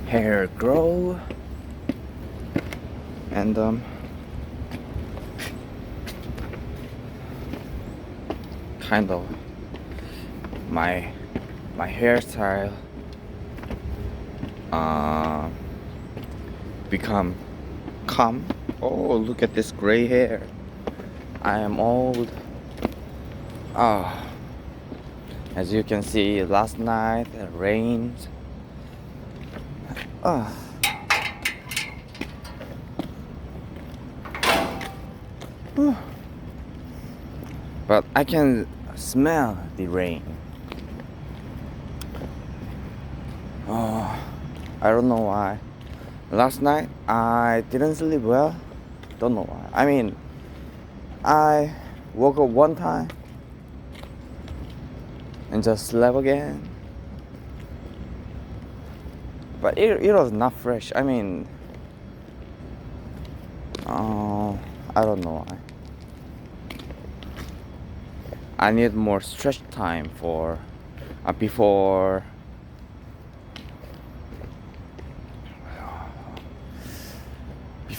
hair grow, and kind of my hairstyle uh, become calm. Oh, look at this gray hair. I am old. Oh, as you can see, last night it rained. Oh. But I can smell the rain. Oh, I don't know why. Last night I didn't sleep well. Don't know why. I mean, I woke up one time and just slept again. But it was not fresh. I mean, I don't know why. I need more stretch time for before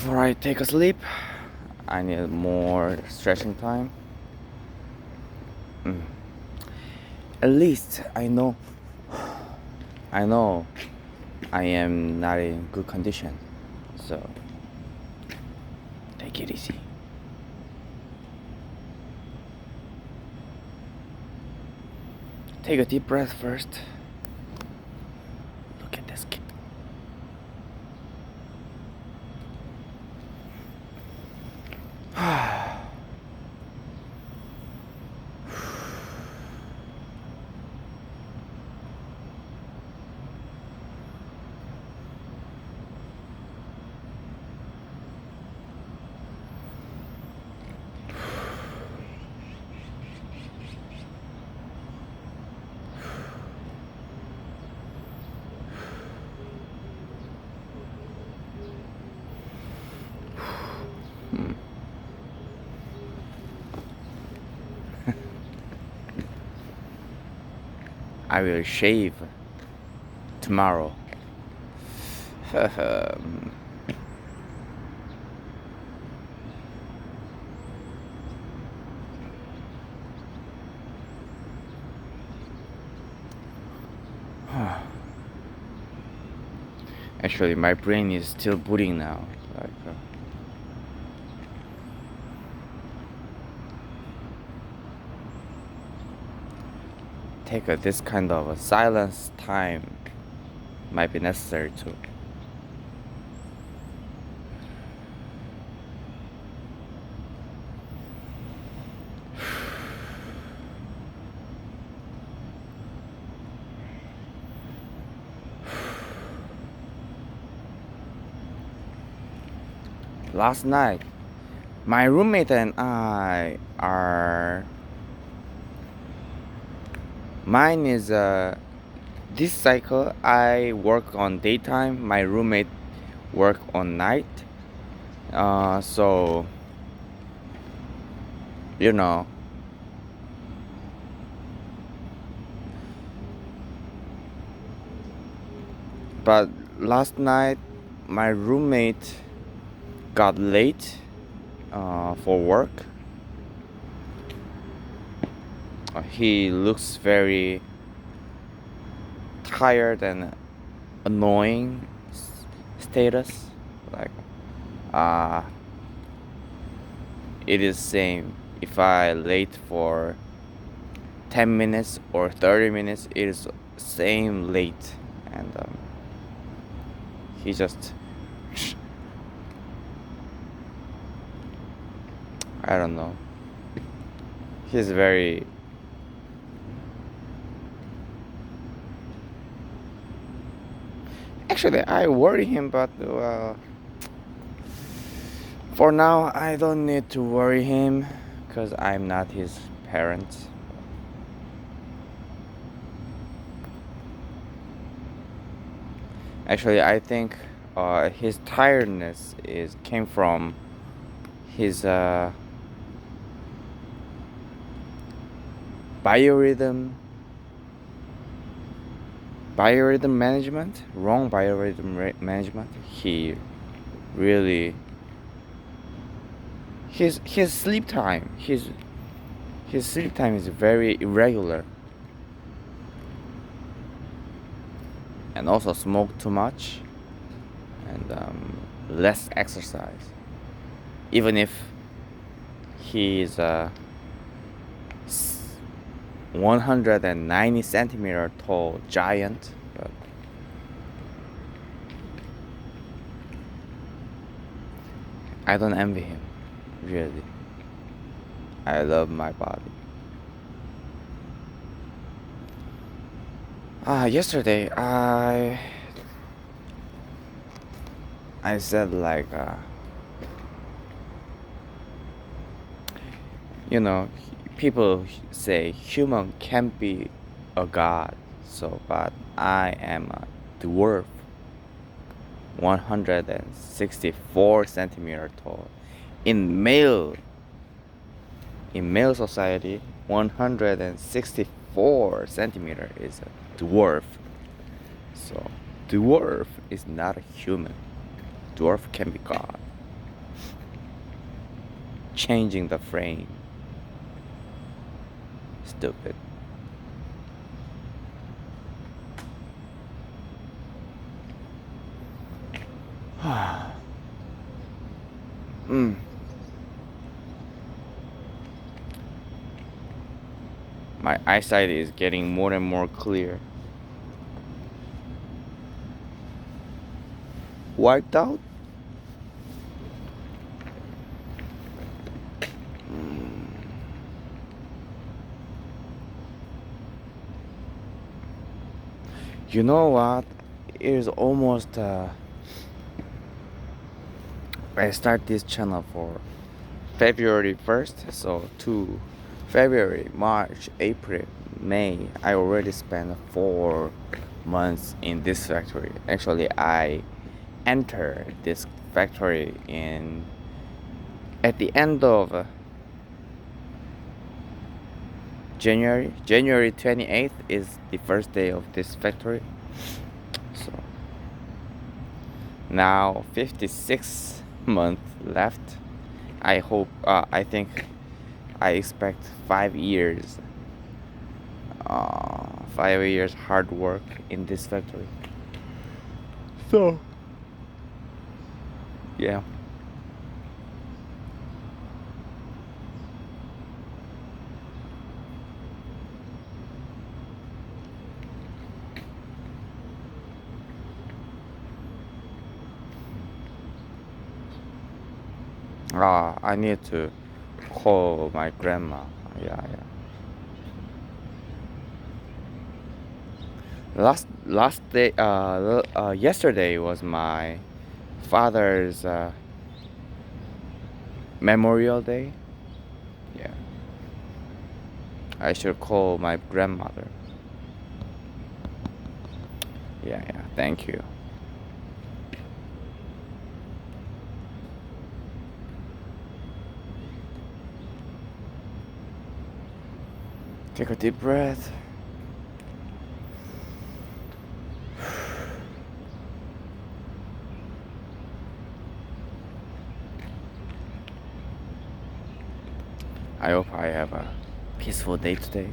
I take a sleep. I need more stretching time. At least I know I am not in good condition. So take it easy. Take a deep breath first. Look at this kid. I will shave tomorrow. Actually, my brain is still booting now. Like, take this kind of a silence time might be necessary too. Last night, my roommate and I are. Mine is this cycle. I work on daytime. My roommate work on night. So you know. But last night, my roommate got late for work. He looks very tired and annoying status. Like, it is same. If I late for 10 minutes or 30 minutes, it is same late. And he just, I don't know. He's very actually I worry him, but for now I don't need to worry him because I'm not his parent. Actually, I think his tiredness came from his biorhythm biorhythm management, wrong biorhythm management. He really his sleep time his sleep time is very irregular, and also smoke too much, and less exercise. Even if he's 190 centimeter tall giant, but I don't envy him, really. I love my body. Yesterday I said like you know, people say human can't be a god, so but I am a dwarf, 164 centimeter tall. In male society, 164 centimeter is a dwarf. So dwarf is not a human. Dwarf can be god. Changing the frame. Stupid. My eyesight is getting more and more clear. Wiped out? You know what? It is almost I start this channel for February 1st, so to February, March, April, May, I already spent 4 months in this factory. Actually, I entered this factory at the end of January. January 28th is the first day of this factory. So now 56 months left. I expect 5 years. 5 years hard work in this factory. So yeah. I need to call my grandma. Yeah. Last day, yesterday was my father's Memorial Day. Yeah. I should call my grandmother. Yeah. Thank you. Take a deep breath. I hope I have a peaceful day today.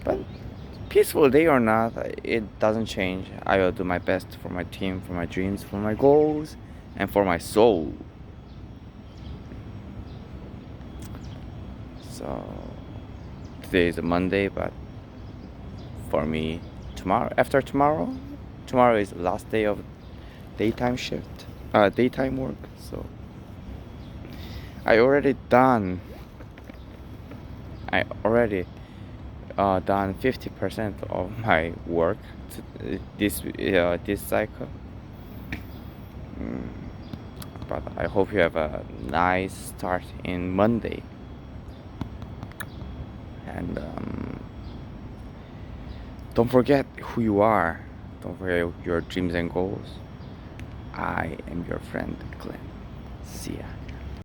But peaceful day or not, it doesn't change. I will do my best for my team, for my dreams, for my goals, and for my soul. So today is a Monday, but for me, after tomorrow is the last day of daytime shift, daytime work. So I already done 50% of my work this cycle. But I hope you have a nice start in Monday. And don't forget who you are. Don't forget your dreams and goals. I am your friend, Glenn. See ya.